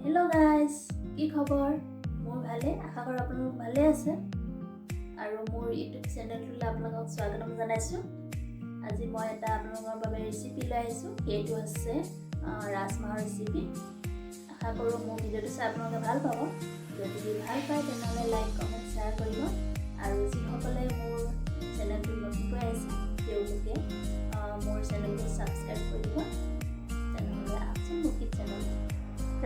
Hello guys কি খবৰ মোৰ ভালে আশা কৰো আপোনালোক ভালে আছে আৰু মোৰ ইউটিউব চেনেলটোলৈ আপোনালোকক স্বাগতম জনাইছো আজি মই এটা আপোনালোকৰ বাবে ৰেচিপি লৈ আহিছো এইটো আছে ৰাজমাহৰ ৰেচিপি আশা কৰো মোৰ ভিডিঅ'টো চাই আপোনালোকে ভাল পাব যদি ভাল পায় তেতিয়াহ'লে লাইক কমেন্ট শ্বেয়াৰ কৰিব আৰু যিসকলে মোৰ চেনেলটো নতুনকৈ আছে তেওঁলোকে মোৰ চেনেলটো সাবস্ক্ৰাইব কৰিব তেনেহ'লে আচল মোৰ চেনেল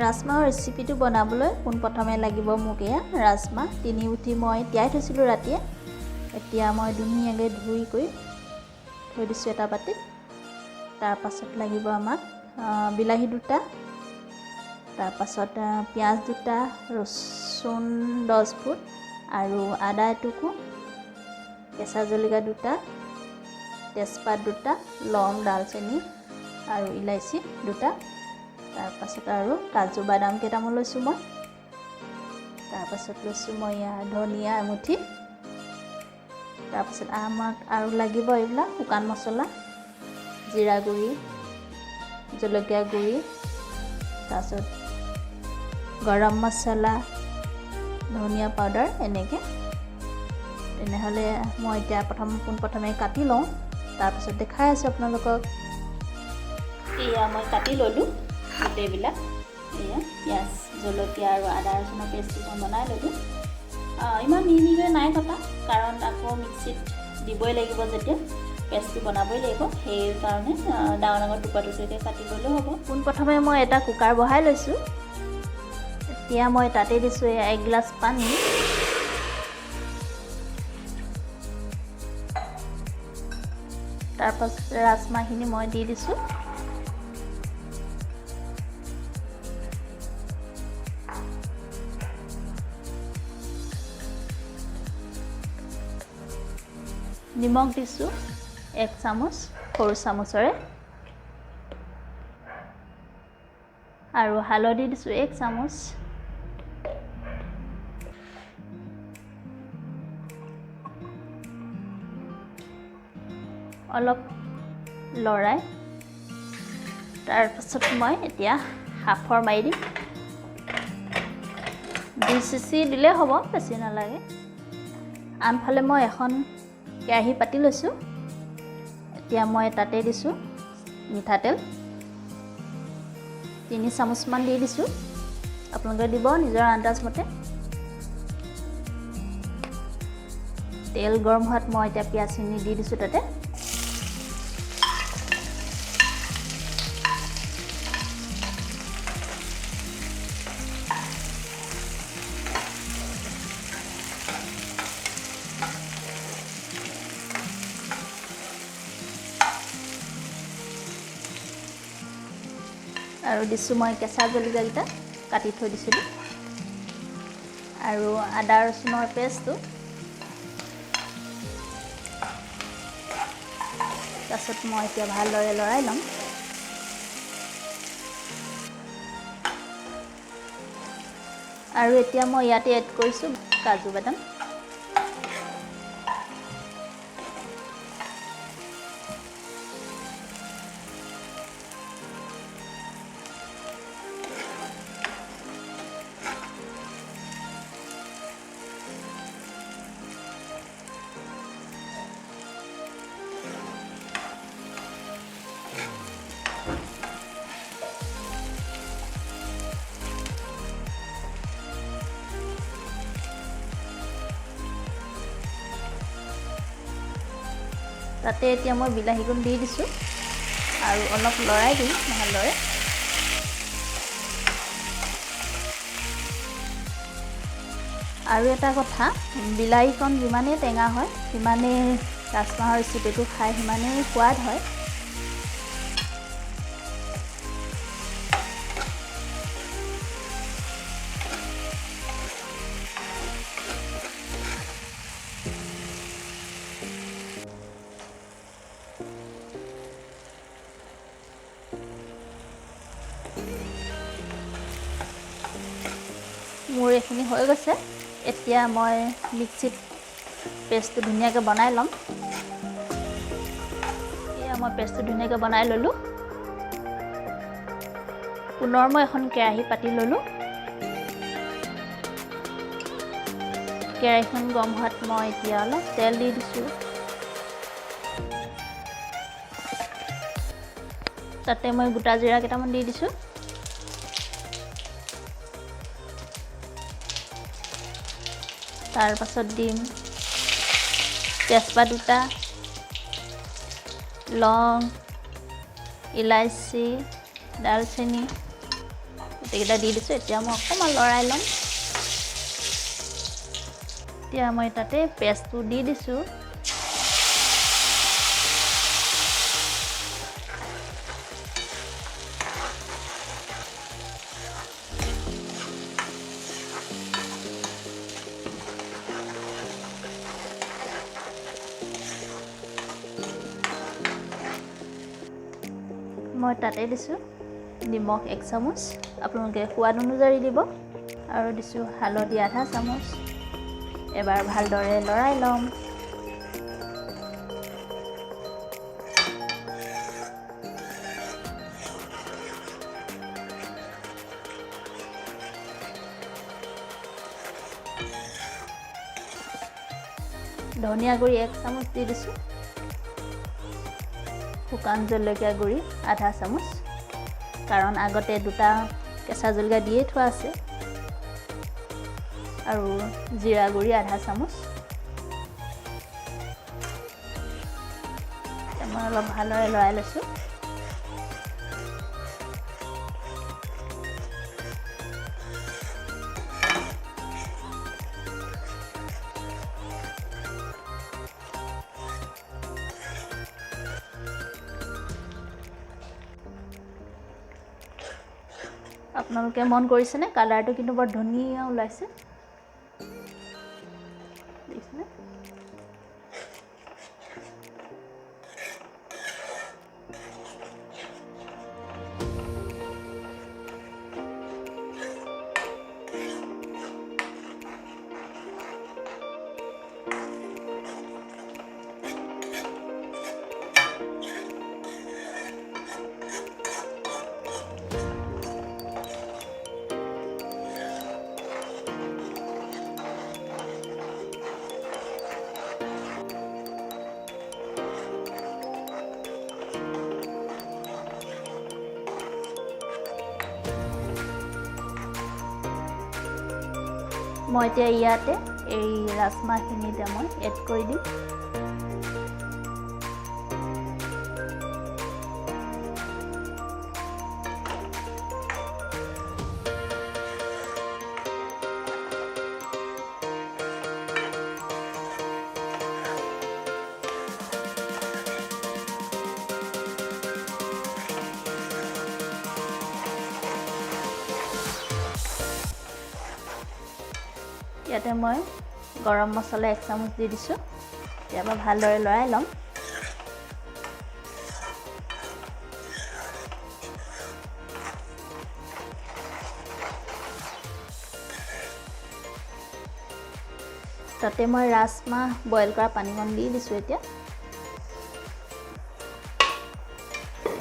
ৰাজমাহৰ ৰেচিপিটো বনাবলৈ পোনপ্ৰথমে লাগিব মোক এয়া ৰাজমাহ 3 উঠি মই তিয়াই থৈছিলোঁ ৰাতিয়ে এতিয়া মই ধুনীয়াকৈ ধুই কৰি থৈ দিছোঁ এটা বাটিত তাৰ পাছত লাগিব আমাক বিলাহী দুটা তাৰ পাছত পিয়াজ দুটা ৰসুন 10 ফুট আৰু আদা এটুকু কেঁচা জলকীয়া দুটা তেজপাত দুটা লং দালচেনি আৰু ইলাইচি দুটা তাৰ পাছত আৰু কাজু বাদাম কেইটামান লৈছোঁ মই তাৰ পাছত লৈছোঁ মই ধনিয়া এমুঠি তাৰ পাছত আমাক আৰু লাগিব এইবিলাক শুকান মছলা জিৰা গুড়ি জলকীয়া গুড়ি তাৰ পাছত গৰম মছলা ধনিয়া পাউডাৰ এনেকৈ তেনেহ'লে মই এতিয়া পোনপ্ৰথমে কাটি লওঁ তাৰ পাছত দেখাই আছোঁ আপোনালোকক এয়া মই কাটি ল'লোঁ গোটেইবিলাক এয়া পিঁয়াজ জলকীয়া আৰু আদা ৰচুনৰ পেষ্টটো মই বনাই ল'লোঁ ইমান মিহিকৈ নাই কটা কাৰণ আকৌ মিক্সিত দিবই লাগিব যেতিয়া পেষ্টটো বনাবই লাগিব সেইকাৰণে ডাঙৰ ডাঙৰ টুকুৰা টুকুৰকৈ কাটি ল'লেও হ'ব পোনপ্ৰথমে মই এটা কুকাৰ বহাই লৈছোঁ এতিয়া মই তাতে দিছোঁ 1 গিলাচ পানী তাৰপাছত ৰাজমাহখিনি মই দি দিছোঁ নিমখ দিছোঁ 1 চামুচ সৰু চামুচৰে আৰু হালধি দিছোঁ 1 চামুচ অলপ লৰাই তাৰপাছত মই এতিয়া হাফৰ মাৰি দিম 2 চিচি দিলে হ'ব বেছি নালাগে আনফালে মই এখন কেৰাহী পাতি লৈছোঁ এতিয়া মই তাতে দিছোঁ মিঠাতেল 3 চামুচমান দি দিছোঁ আপোনালোকে দিব নিজৰ আন্দাজ মতে তেল গৰম হোৱাত মই এতিয়া পিঁয়াজখিনি দি দিছোঁ তাতে আৰু দিছোঁ মই কেঁচা জলকীয়াকেইটা কাটি থৈ দিছিলোঁ আৰু আদা ৰচুনৰ পেষ্টটো তাৰপাছত মই এতিয়া ভালদৰে লৰাই ল'ম আৰু এতিয়া মই ইয়াতে এড কৰিছোঁ কাজু বাদাম তাতে এতিয়া মই বিলাহীকণ দি দিছোঁ আৰু অলপ লৰাই দিম ভালদৰে আৰু এটা কথা বিলাহীকণ যিমানেই টেঙা হয় সিমানেই ৰাজমাহৰ ৰেচিপিটো খাই সিমানেই সোৱাদ হয় মোৰ এইখিনি হৈ গৈছে এতিয়া মই মিক্সিত পেষ্টটো ধুনীয়াকৈ বনাই ল'ম এয়া মই পেষ্টটো ধুনীয়াকৈ বনাই ল'লোঁ পুনৰ মই এখন কেৰাহী পাতি ল'লোঁ কেৰাহীখন গৰম হোৱাত মই এতিয়া অলপ তেল দি দিছোঁ। তাতে মই গোটা জিৰা কেইটামান দি দিছোঁ। তাৰ পাছত দিম তেজপাত দুটা, লং, ইলাইচি, ডালচেনি গোটেইকেইটা দি দিছোঁ। এতিয়া মই অকণমান লৰাই ল'ম। এতিয়া মই তাতে পেষ্টটো দি দিছোঁ। মই তাতে দিছোঁ নিমখ 1 চামুচ, আপোনালোকে সোৱাদ অনুযায়ী দিব, আৰু দিছোঁ হালধি আধা চামুচ। এবাৰ ভালদৰে লৰাই ল'ম। ধনিয়া গুড়ি 1 চামুচ দি দিছোঁ। শুকান জলকীয়া গুড়ি আধা চামুচ, কাৰণ আগতে 2টা কেঁচা জলকীয়া দিয়ে থোৱা আছে। আৰু জিৰা গুড়ি আধা চামুচ। মই অলপ ভালদৰে লৰাই লৈছোঁ। আপোনালোকে মন কৰিছেনে? কালাৰটো কিন্তু বৰ ধুনীয়া ওলাইছে। দেখিছেনে? মই এতিয়া ইয়াতে এই ৰাজমাহখিনিতে মই এড কৰি দিম। ইয়াতে মই গৰম মছলা 1 চামুচ দি দিছোঁ। এতিয়া মই ভালদৰে লৰাই ল'ম। তাতে মই ৰাজমাহ বইল কৰা পানীকণ দি দিছোঁ। এতিয়া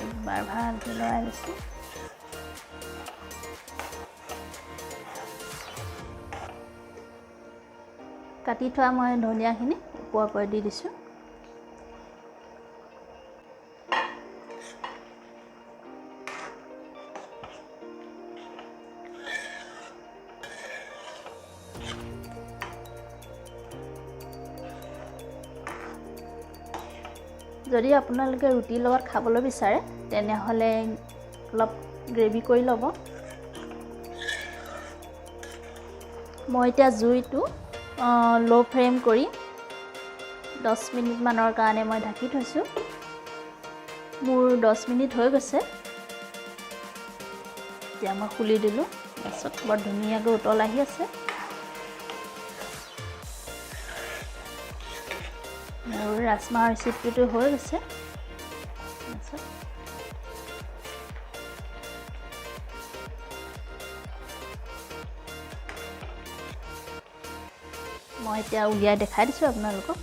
এবাৰ ভালকৈ লৰাই লৈছোঁ। কাটি থোৱা মই ধনিয়াখিনি ওপৰে দি দিছোঁ। যদি আপোনালোকে ৰুটিৰ লগত খাবলৈ বিচাৰে তেনেহ'লে অলপ গ্ৰেভি কৰি ল'ব। মই এতিয়া জুইটো ল' ফ্লেম কৰি 10 মিনিটমানৰ কাৰণে মই ঢাকি থৈছোঁ। মোৰ 10 মিনিট হৈ গৈছে। এতিয়া মই খুলি দিলোঁ। তাৰপিছত বৰ ধুনীয়াকৈ উতল আহি আছে। মোৰ ৰাজমাহৰ ৰেচিপিটো হৈ গৈছে। মই এতিয়া উলিয়াই দেখাই দিছোঁ আপোনালোকক।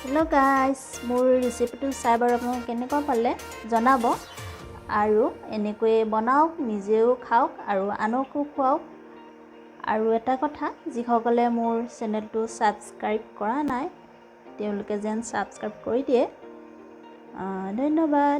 হেল্ল' গাইজ, মোৰ ৰেচিপিটো চাই বাৰু আপোনালোকে কেনেকুৱা পালে জনাব। আৰু এনেকৈয়ে বনাওক, নিজেও খাওক আৰু আনকো খুৱাওক। আৰু এটা কথা, যিসকলে মোৰ চেনেলটো ছাবস্ক্ৰাইব কৰা নাই তেওঁলোকে যেন ছাবস্ক্ৰাইব কৰি দিয়ে। ধন্যবাদ।